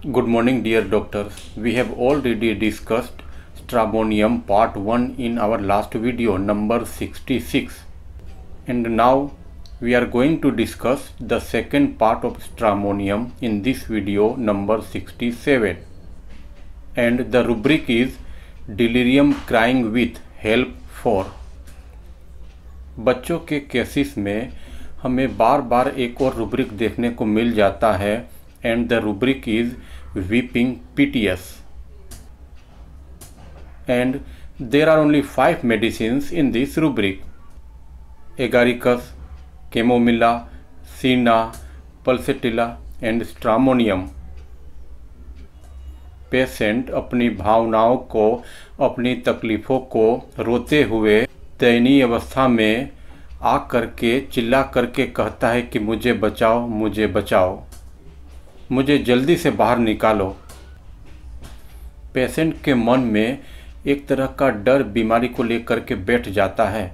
Good morning, dear doctors. We have already discussed stramonium part 1 in our last video number 66, and now we are going to discuss the second part of stramonium in this video number 67, and the rubric is delirium crying with help for। बच्चों के cases में हमें बार बार एक और rubric देखने को मिल जाता है, and the rubric is weeping piteous, and there are only 5 medicines in this rubric: agaricus, chamomilla, cina, pulsatilla and stramonium. Patient अपनी भावनाओं को, अपनी तकलीफ़ों को रोते हुए दयनीय अवस्था में आ करके चिल्ला करके कहता है कि मुझे बचाओ, मुझे बचाओ, मुझे जल्दी से बाहर निकालो। पेशेंट के मन में एक तरह का डर बीमारी को लेकर के बैठ जाता है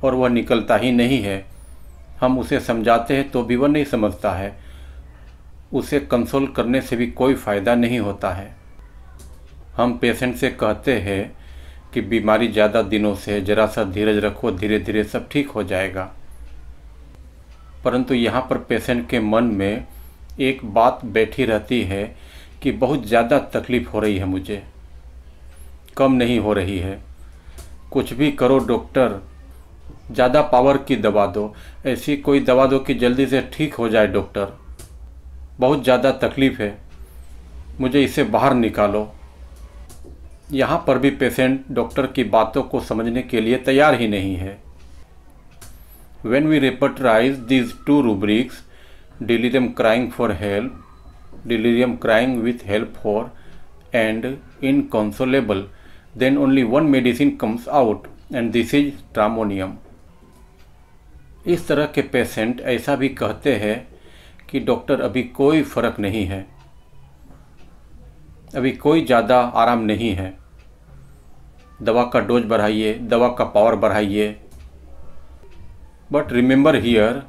और वह निकलता ही नहीं है। हम उसे समझाते हैं तो भी वह नहीं समझता है। उसे कंसोल करने से भी कोई फ़ायदा नहीं होता है। हम पेशेंट से कहते हैं कि बीमारी ज़्यादा दिनों से, ज़रा सा धीरज रखो, धीरे धीरे सब ठीक हो जाएगा। परंतु यहाँ पर पेशेंट के मन में एक बात बैठी रहती है कि बहुत ज़्यादा तकलीफ़ हो रही है, मुझे कम नहीं हो रही है, कुछ भी करो डॉक्टर, ज़्यादा पावर की दवा दो, ऐसी कोई दवा दो कि जल्दी से ठीक हो जाए डॉक्टर, बहुत ज़्यादा तकलीफ़ है, मुझे इससे बाहर निकालो। यहाँ पर भी पेशेंट डॉक्टर की बातों को समझने के लिए तैयार ही नहीं है। When we repertorize these two rubrics, delirium crying for help, delirium crying with help for, and inconsolable, then only one medicine comes out, and this is stramonium. इस तरह के पेशेंट ऐसा भी कहते हैं कि डॉक्टर अभी कोई फ़र्क नहीं है, अभी कोई ज़्यादा आराम नहीं है, दवा का डोज बढ़ाइए, दवा का पावर बढ़ाइए। But remember here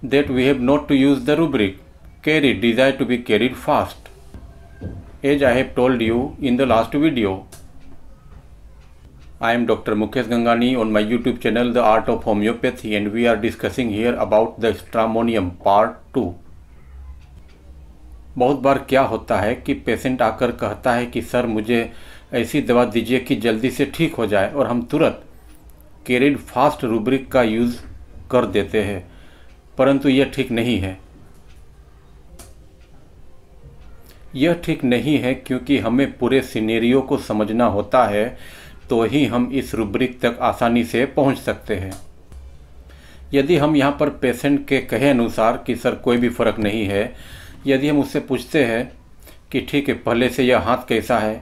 that we have not to use the rubric carry desire to be carried fast, as I have told you in the last video. I am Dr. Mukesh Gangani on my YouTube channel The Art of Homeopathy, and we are discussing here about the stramonium part 2। बहुत बार क्या होता है कि patient आकर कहता है कि sir मुझे ऐसी दवा दीजिए कि जल्दी से ठीक हो जाए, और हम तुरंत कैरीड फास्ट रुब्रिक का यूज़ कर देते हैं, परंतु यह ठीक नहीं है। यह ठीक नहीं है क्योंकि हमें पूरे सिनेरियो को समझना होता है, तो ही हम इस रुब्रिक तक आसानी से पहुंच सकते हैं। यदि हम यहाँ पर पेशेंट के कहे अनुसार कि सर कोई भी फ़र्क नहीं है, यदि हम उससे पूछते हैं कि ठीक है पहले से यह हाथ कैसा है,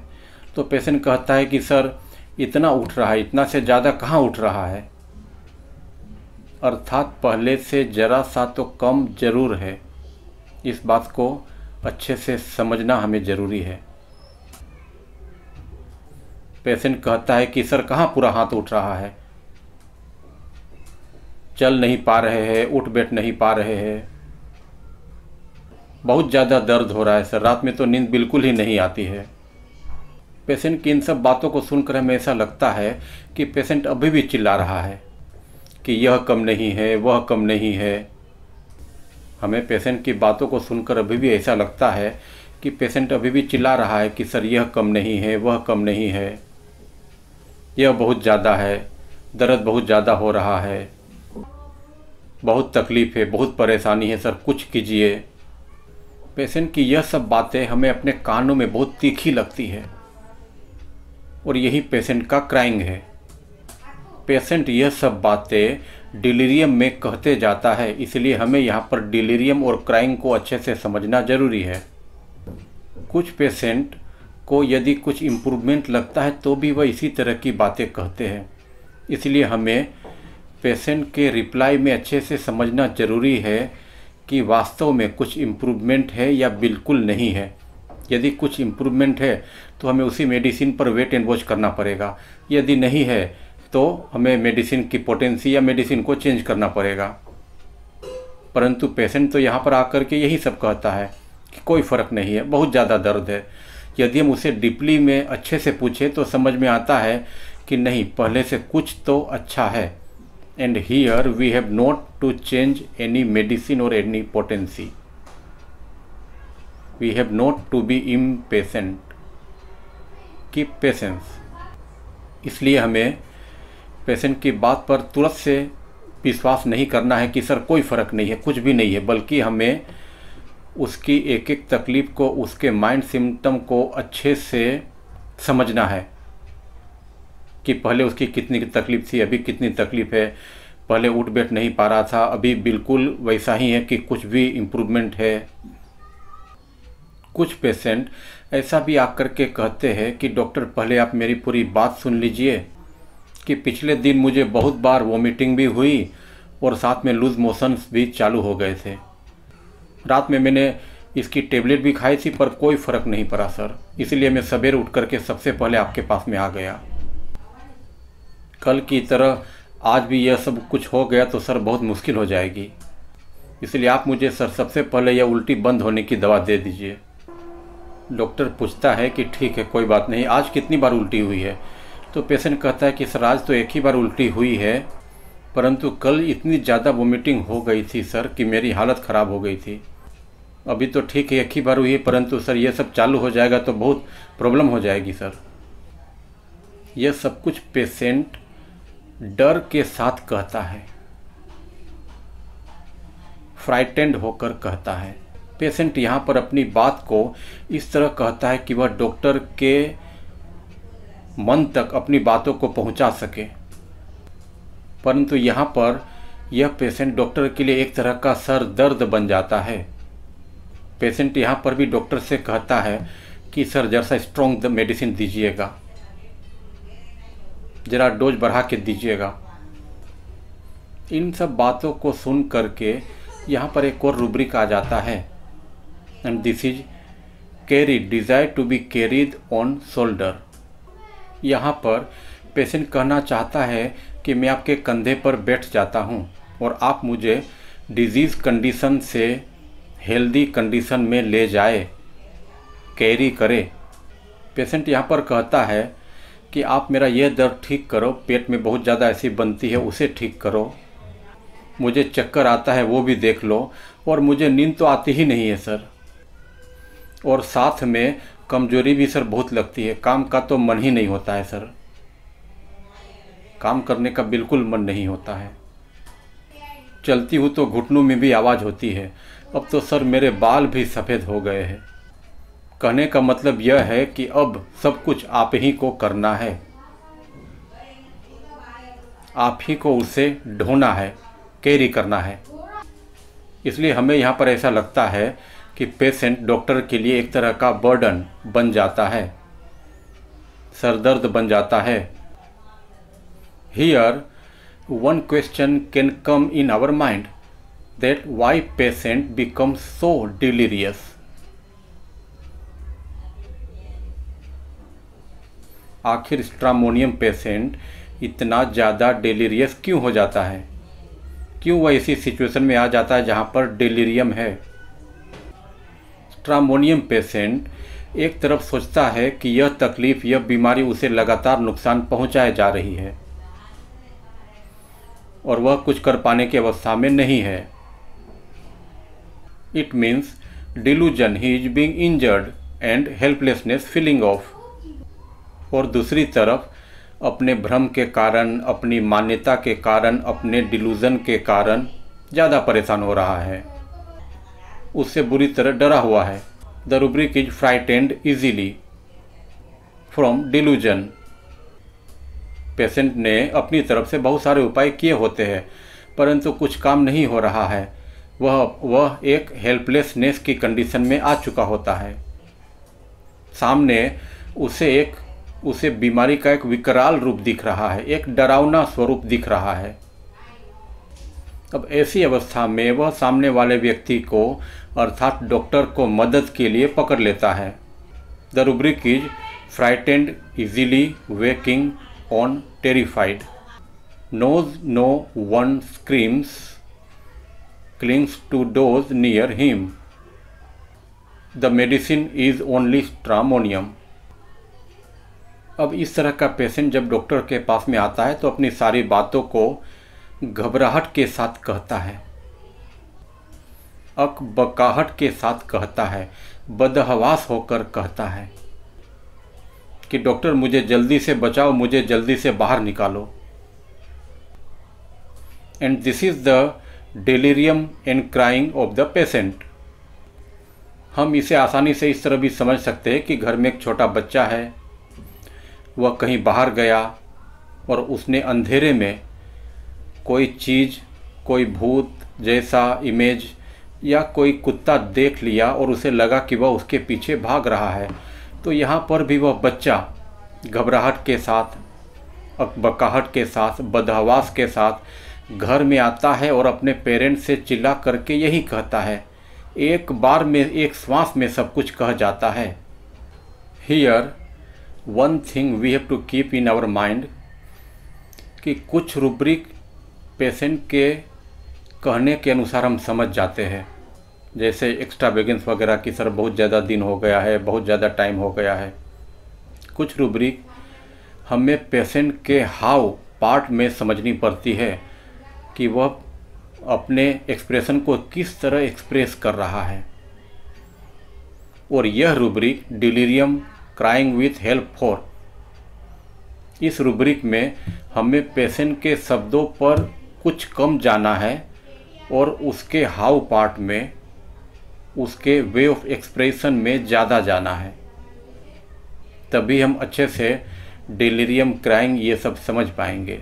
तो पेशेंट कहता है कि सर इतना उठ रहा है, इतना से ज़्यादा कहाँ उठ रहा है, अर्थात पहले से ज़रा सा तो कम ज़रूर है। इस बात को अच्छे से समझना हमें ज़रूरी है। पेशेंट कहता है कि सर कहाँ पूरा हाथ उठ रहा है, चल नहीं पा रहे हैं, उठ बैठ नहीं पा रहे हैं, बहुत ज़्यादा दर्द हो रहा है सर, रात में तो नींद बिल्कुल ही नहीं आती है। पेशेंट की इन सब बातों को सुनकर हमें ऐसा लगता है कि पेशेंट अभी भी चिल्ला रहा है कि यह कम नहीं है, वह कम नहीं है। हमें पेशेंट की बातों को सुनकर अभी भी ऐसा लगता है कि पेशेंट अभी भी चिल्ला रहा है कि सर यह कम नहीं है, वह कम नहीं है, यह बहुत ज़्यादा है, दर्द बहुत ज़्यादा हो रहा है, बहुत तकलीफ़ है, बहुत परेशानी है, सर कुछ कीजिए। पेशेंट की यह सब बातें हमें अपने कानों में बहुत तीखी लगती है, और यही पेशेंट का क्राइंग है। पेशेंट यह सब बातें डिलीरियम में कहते जाता है, इसलिए हमें यहाँ पर डिलीरियम और क्राइंग को अच्छे से समझना ज़रूरी है। कुछ पेशेंट को यदि कुछ इम्प्रूवमेंट लगता है तो भी वह इसी तरह की बातें कहते हैं, इसलिए हमें पेशेंट के रिप्लाई में अच्छे से समझना ज़रूरी है कि वास्तव में कुछ इम्प्रूवमेंट है या बिल्कुल नहीं है। यदि कुछ इम्प्रूवमेंट है तो हमें उसी मेडिसिन पर वेट एंड वॉच करना पड़ेगा, यदि नहीं है तो हमें मेडिसिन की पोटेंसी या मेडिसिन को चेंज करना पड़ेगा। परंतु पेशेंट तो यहाँ पर आकर के यही सब कहता है कि कोई फ़र्क नहीं है, बहुत ज़्यादा दर्द है। यदि हम उसे डीपली में अच्छे से पूछें तो समझ में आता है कि नहीं, पहले से कुछ तो अच्छा है। And here we have not to change any medicine और any potency, we have not to be impatient, keep patience. इसलिए हमें पेशेंट की बात पर तुरंत से विश्वास नहीं करना है कि सर कोई फ़र्क नहीं है, कुछ भी नहीं है, बल्कि हमें उसकी एक एक तकलीफ़ को, उसके माइंड सिम्टम को अच्छे से समझना है कि पहले उसकी कितनी तकलीफ़ थी, अभी कितनी तकलीफ़ है, पहले उठ बैठ नहीं पा रहा था, अभी बिल्कुल वैसा ही है कि कुछ भी इम्प्रूवमेंट है। कुछ पेशेंट ऐसा भी आकर के कहते हैं कि डॉक्टर पहले आप मेरी पूरी बात सुन लीजिए कि पिछले दिन मुझे बहुत बार वॉमिटिंग भी हुई और साथ में लूज़ मोशंस भी चालू हो गए थे। रात में मैंने इसकी टेबलेट भी खाई थी पर कोई फ़र्क नहीं पड़ा सर, इसलिए मैं सवेरे उठ करके सबसे पहले आपके पास में आ गया। कल की तरह आज भी यह सब कुछ हो गया तो सर बहुत मुश्किल हो जाएगी, इसलिए आप मुझे सर सबसे पहले यह उल्टी बंद होने की दवा दे दीजिए। डॉक्टर पूछता है कि ठीक है, कोई बात नहीं, आज कितनी बार उल्टी हुई है? तो पेशेंट कहता है कि सर आज तो एक ही बार उल्टी हुई है, परंतु कल इतनी ज़्यादा वोमिटिंग हो गई थी सर कि मेरी हालत ख़राब हो गई थी। अभी तो ठीक है, एक ही बार हुई है, परंतु सर ये सब चालू हो जाएगा तो बहुत प्रॉब्लम हो जाएगी सर। यह सब कुछ पेशेंट डर के साथ कहता है, फ्राइटेंड होकर कहता है। पेशेंट यहाँ पर अपनी बात को इस तरह कहता है कि वह डॉक्टर के मन तक अपनी बातों को पहुँचा सके, परंतु यहाँ पर यह पेशेंट डॉक्टर के लिए एक तरह का सर दर्द बन जाता है। पेशेंट यहाँ पर भी डॉक्टर से कहता है कि सर जरा सा स्ट्रॉन्ग मेडिसिन दीजिएगा, ज़रा डोज बढ़ा के दीजिएगा। इन सब बातों को सुन करके यहाँ पर एक और रूब्रिक आ जाता है, and this is carried, desire to be carried on shoulder. यहाँ पर पेशेंट कहना चाहता है कि मैं आपके कंधे पर बैठ जाता हूँ और आप मुझे डिजीज़ कंडीशन से हेल्दी कंडीशन में ले जाए, कैरी करे। पेशेंट यहाँ पर कहता है कि आप मेरा ये दर्द ठीक करो, पेट में बहुत ज़्यादा ऐसी बनती है उसे ठीक करो, मुझे चक्कर आता है वो भी देख लो, और मुझे नींद तो आती ही नहीं है सर, और साथ में कमजोरी भी सर बहुत लगती है, काम का तो मन ही नहीं होता है सर, काम करने का बिल्कुल मन नहीं होता है, चलती हूँ तो घुटनों में भी आवाज़ होती है, अब तो सर मेरे बाल भी सफ़ेद हो गए हैं। कहने का मतलब यह है कि अब सब कुछ आप ही को करना है, आप ही को उसे ढोना है, कैरी करना है। इसलिए हमें यहाँ पर ऐसा लगता है कि पेशेंट डॉक्टर के लिए एक तरह का बर्डन बन जाता है, सरदर्द बन जाता है। Here one question can come in our mind, that why patient becomes so delirious. आखिर स्ट्रामोनियम पेशेंट इतना ज़्यादा डेलीरियस क्यों हो जाता है, क्यों वह इसी सिचुएशन में आ जाता है जहाँ पर डेलीरियम है। स्ट्रामोनियम पेशेंट एक तरफ सोचता है कि यह तकलीफ़, यह बीमारी उसे लगातार नुकसान पहुँचाए जा रही है और वह कुछ कर पाने की अवस्था में नहीं है। It means delusion, he is being injured and helplessness feeling of. और दूसरी तरफ अपने भ्रम के कारण, अपनी मान्यता के कारण, अपने डिलूजन के कारण ज़्यादा परेशान हो रहा है, उससे बुरी तरह डरा हुआ है। The rubric is frightened easily from delusion. Patient ने अपनी तरफ से बहुत सारे उपाय किए होते हैं, परंतु कुछ काम नहीं हो रहा है। वह एक हेल्पलेसनेस की कंडीशन में आ चुका होता है। सामने उसे बीमारी का एक विकराल रूप दिख रहा है, एक डरावना स्वरूप दिख रहा है। अब ऐसी अवस्था में वह सामने वाले व्यक्ति को, अर्थात डॉक्टर को मदद के लिए पकड़ लेता है। The rubric is frightened easily waking on terrified, knows no one screams, clings to those near him, the medicine is only stramonium. अब इस तरह का पेशेंट जब डॉक्टर के पास में आता है तो अपनी सारी बातों को घबराहट के साथ कहता है, अकबकाहट के साथ कहता है, बदहवास होकर कहता है कि डॉक्टर मुझे जल्दी से बचाओ, मुझे जल्दी से बाहर निकालो। And this is the delirium and crying of the patient. हम इसे आसानी से इस तरह भी समझ सकते हैं कि घर में एक छोटा बच्चा है, वह कहीं बाहर गया और उसने अंधेरे में कोई चीज़, कोई भूत जैसा इमेज या कोई कुत्ता देख लिया और उसे लगा कि वह उसके पीछे भाग रहा है। तो यहाँ पर भी वह बच्चा घबराहट के साथ, अकबकाहट के साथ, बदहवास के साथ घर में आता है और अपने पेरेंट्स से चिल्ला करके यही कहता है, एक बार में, एक श्वास में सब कुछ कह जाता है। Here one thing we have to keep in our mind कि कुछ रूब्रिक पेशेंट के कहने के अनुसार हम समझ जाते हैं, जैसे एक्स्ट्रा वेगेंस वगैरह की सर बहुत ज़्यादा दिन हो गया है, बहुत ज़्यादा टाइम हो गया है। कुछ रूब्रिक हमें पेशेंट के हाव पार्ट में समझनी पड़ती है कि वह अपने एक्सप्रेशन को किस तरह एक्सप्रेस कर रहा है। और यह rubric delirium crying with help for, इस रूब्रिक में हमें पेशेंट के शब्दों पर कुछ कम जाना है और उसके हाव पार्ट में, उसके वे ऑफ एक्सप्रेशन में ज़्यादा जाना है। तभी हम अच्छे से डिलीरियम क्राइंग ये सब समझ पाएंगे।